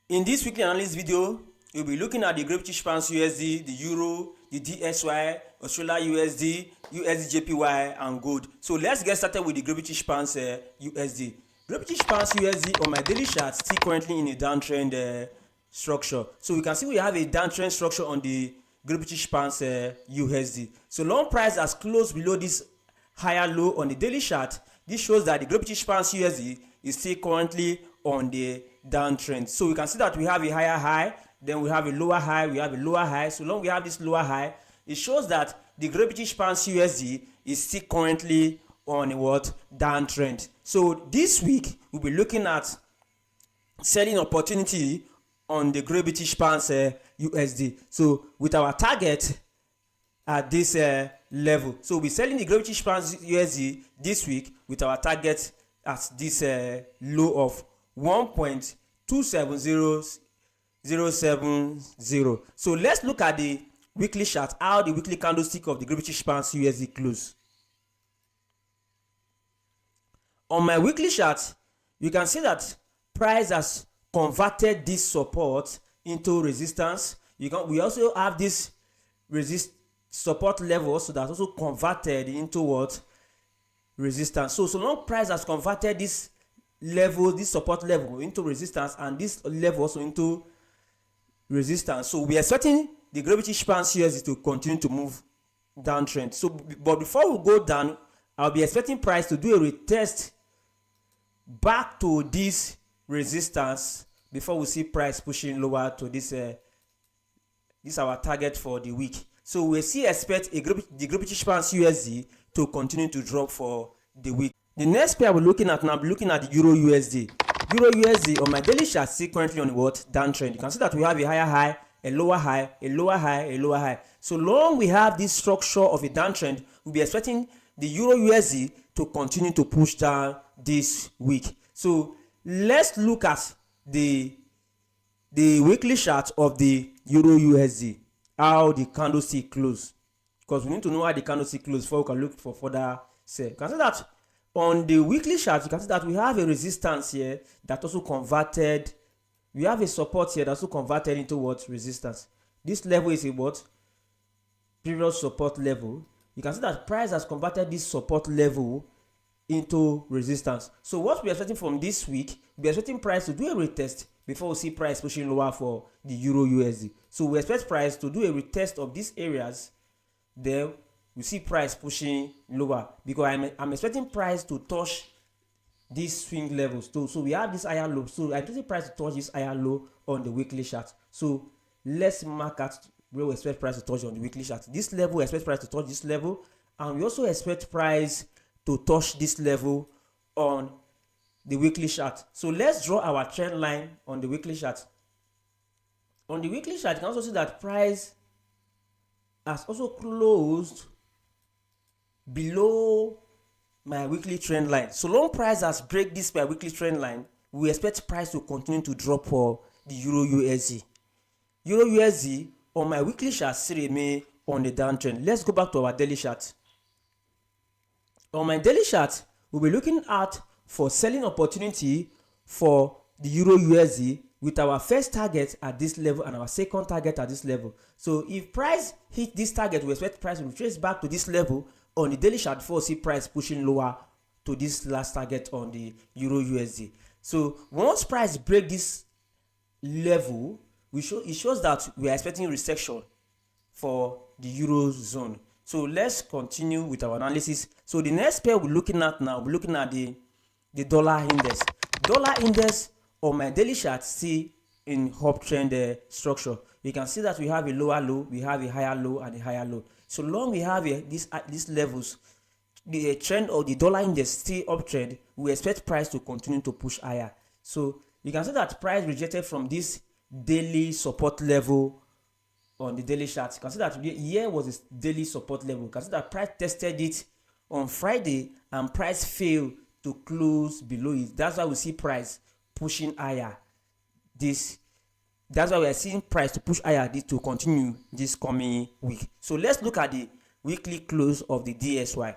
In this weekly analysis video, we'll be looking at the GBPUSD, the Euro, the DXY, Australia USD, USDJPY, and gold. So let's get started with the GBPUSD. GBPUSD on my daily chart still currently in a downtrend structure. So we can see we have a downtrend structure on the GBPUSD. So long price has closed below this higher low on the daily chart. This shows that the GBPUSD is still currently on the downtrend. So we can see that we have a higher high, then we have a lower high, we have a lower high. So long we have this lower high, it shows that the GBPUSD is still currently on a what? Downtrend. So this week we'll be looking at selling opportunity on the GBPUSD. So with our target at this level, so we're selling the GBPUSD this week with our target at this low of 1.270070. So let's look at the weekly chart, how the weekly candlestick of the GBPUSD close. On my weekly chart, you can see that price has converted this support into resistance. We also have this support level, so that's also converted into what? Resistance. So long price has converted this level, this support level, into resistance, and this level also into resistance. So we are expecting the GBPUSD to continue to move downtrend. So, but before we go down, I'll be expecting price to do a retest back to this resistance before we see price pushing lower to this this our target for the week. So we still expect the GBPUSD to continue to drop for the week. The next pair we're looking at now, we're looking at the EURUSD. EURUSD on my daily chart is currently on what? Downtrend. You can see that we have a higher high, a lower high, a lower high, a lower high. So long we have this structure of a downtrend, we'll be expecting the EURUSD to continue to push down this week. So let's look at the weekly chart of the EURUSD, how the candlestick close, because we need to know how the candlestick close before we can look for further sell. You can see that on the weekly chart, you can see that we have a resistance here that also converted. We have a support here that also converted into what? Resistance. This level is a what? Previous support level. You can see that price has converted this support level into resistance. So what we are expecting from this week, we are expecting price to do a retest before we see price pushing lower for the EURUSD. So we expect price to do a retest of these areas, then we see price pushing lower, because I'm expecting price to touch these swing levels too. So we have this higher low, so I'm expecting price to touch this higher low on the weekly chart. So let's mark out where we expect price to touch on the weekly chart. This level, we expect price to touch this level, and we also expect price to touch this level on the weekly chart. So let's draw our trend line on the weekly chart. On the weekly chart, you can also see that price has also closed below my weekly trend line. So long price has break this my weekly trend line, we expect price to continue to drop for the EURUSD. EURUSD on my weekly chart still remain on the downtrend. Let's go back to our daily chart. On my daily chart, we'll be looking at for selling opportunity for the EURUSD with our first target at this level and our second target at this level. So if price hit this target, we expect price to retrace back to this level on the daily chart before we see price pushing lower to this last target on the EURUSD. So once price break this level, it shows that we are expecting resection for the Eurozone. So let's continue with our analysis. So the next pair we're looking at now, we're looking at the dollar index. Dollar index on my daily chart see in uptrend structure. You can see that we have a lower low, we have a higher low, and a higher low. So long we have these levels, the trend of the dollar index still uptrend, we expect price to continue to push higher. So you can see that price rejected from this daily support level on the daily chart. You can see that here was this daily support level. You can see that price tested it on Friday and price failed to close below it. That's why we see price pushing higher. That's why we are seeing price to push higher to continue this coming week. So let's look at the weekly close of the DXY.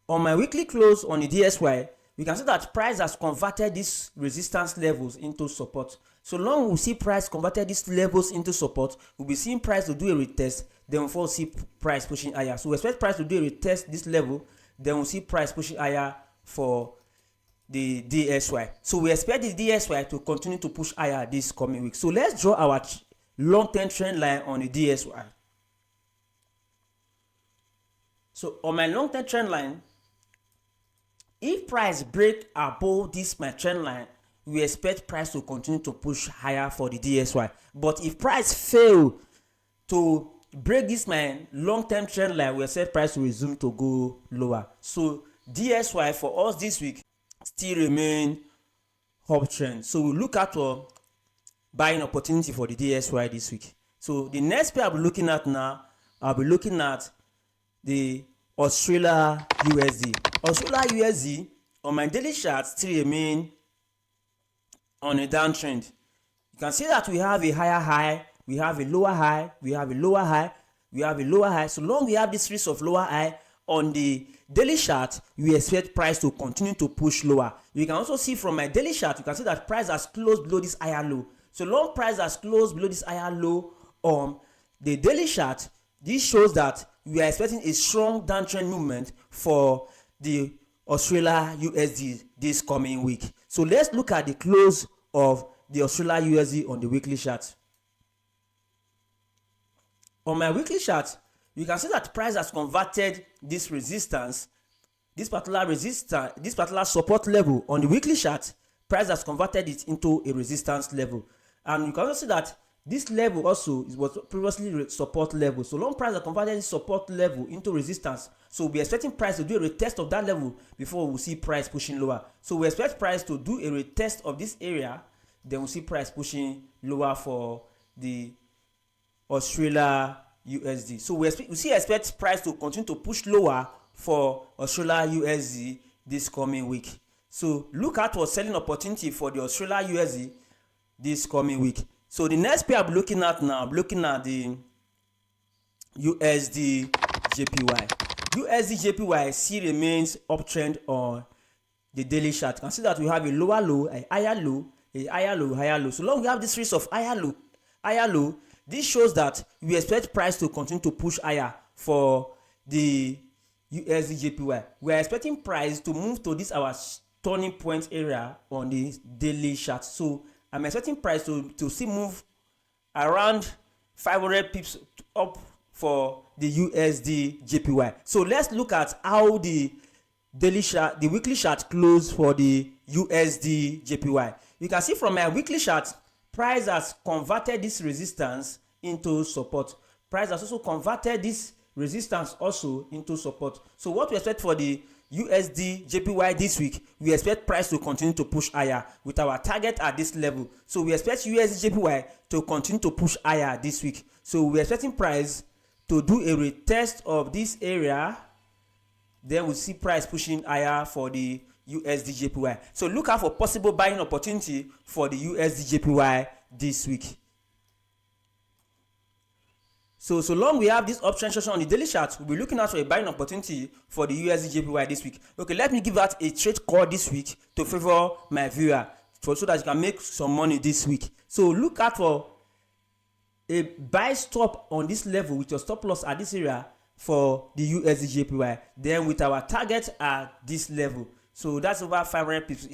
On my weekly close on the DXY, we can see that price has converted these resistance levels into support. So long we see price converted these levels into support, we'll be seeing price to do a retest, then we'll see price pushing higher. So we expect price to do a retest this level, then we'll see price pushing higher for the DXY. So we expect the DXY to continue to push higher this coming week. So let's draw our long-term trend line on the DXY. So on my long-term trend line, if price break above this my trend line, we expect price to continue to push higher for the DXY. But if price fail to break this my long-term trend line, we expect price to resume to go lower. So DXY for us this week still remain uptrend. So we look at for buying opportunity for the DXY this week. So the next pair I'll be looking at now, I'll be looking at the Australia USD. Australia USD on my daily chart still remain on a downtrend. You can see that we have a higher high, we have a lower high, we have a lower high, we have a lower high. So long we have this series of lower high on the daily chart, we expect price to continue to push lower. You can also see from my daily chart, you can see that price has closed below this higher low. So long price has closed below this higher low on the daily chart, this shows that we are expecting a strong downtrend movement for the Australia USD this coming week. So let's look at the close of the Australia USD on the weekly chart. On my weekly chart, you can see that price has converted this resistance, this particular support level on the weekly chart. Price has converted it into a resistance level, and you can also see that this level also was previously support level. So long price has converted this support level into resistance. So we'll be expecting price to do a retest of that level before we'll see price pushing lower. So we expect price to do a retest of this area, then we'll see price pushing lower for the Australia USD. So we expect price to continue to push lower for Australia USD this coming week. So look out for selling opportunity for the Australia USD this coming week. So the next pair I'm looking at now, I'm looking at the USDJPY. USDJPY still remains uptrend on the daily chart. You can see that we have a lower low, a higher low, a higher low, higher low. So long we have this series of higher low, this shows that we expect price to continue to push higher for the USDJPY. We are expecting price to move to this our turning point area on the daily chart. So I'm expecting price to still move around 500 pips up for the USDJPY. So let's look at how the daily chart, the weekly chart closed for the USDJPY. You can see from my weekly chart, price has converted this resistance into support. Price has also converted this resistance also into support. So what we expect for the USDJPY this week, we expect price to continue to push higher with our target at this level. So we expect USDJPY to continue to push higher this week. So we're expecting price to do a retest of this area, then we'll see price pushing higher for the USDJPY. So look out for possible buying opportunity for the USDJPY this week. So long we have this uptrend structure on the daily chart, we'll be looking out for a buying opportunity for the USDJPY this week. Okay, let me give out a trade call this week to favor my viewer so that you can make some money this week. So look out for a buy stop on this level with your stop loss at this area for the USDJPY. Then with our target at this level. So that's over 500 pips.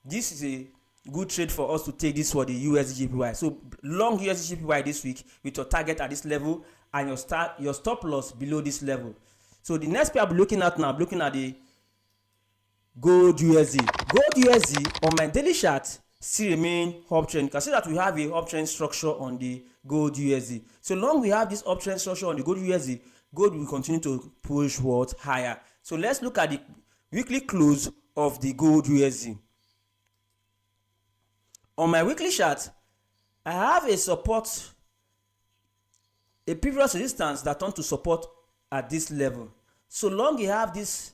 This is a good trade for us to take this for the USDJPY. So long USDJPY this week with your target at this level and your stop loss below this level. So the next pair I'll be looking at now, I'm looking at the gold USD. Gold USD on my daily chart still remain uptrend. You can see that we have a uptrend structure on the gold USD. So long we have this uptrend structure on the gold USD, gold will continue to push what higher. So let's look at the weekly close of the gold USD. On my weekly chart, I have a support, a previous resistance that turned to support at this level. So long you have this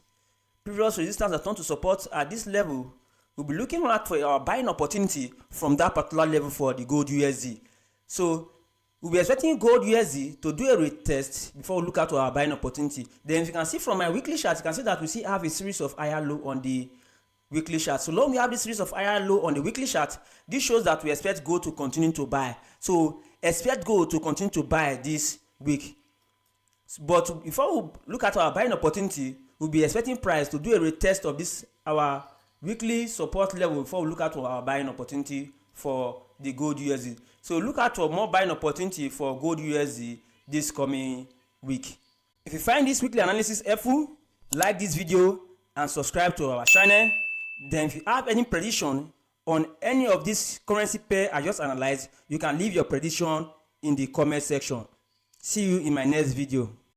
previous resistance that turned to support at this level, we'll be looking at for our buying opportunity from that particular level for the gold USD. So we'll be expecting gold USD to do a retest before we look at our buying opportunity. Then if you can see from my weekly chart, you can see that we still have a series of higher low on the weekly chart. So long we have this series of higher low on the weekly chart, this shows that we expect gold to continue to buy. So expect gold to continue to buy this week. But before we look at our buying opportunity, we'll be expecting price to do a retest of this our weekly support level before we look at our buying opportunity for the gold USD. So look out for more buying opportunity for gold USD this coming week. If you find this weekly analysis helpful, like this video and subscribe to our channel. Then if you have any prediction on any of these currency pair I just analyzed, you can leave your prediction in the comment section. See you in my next video.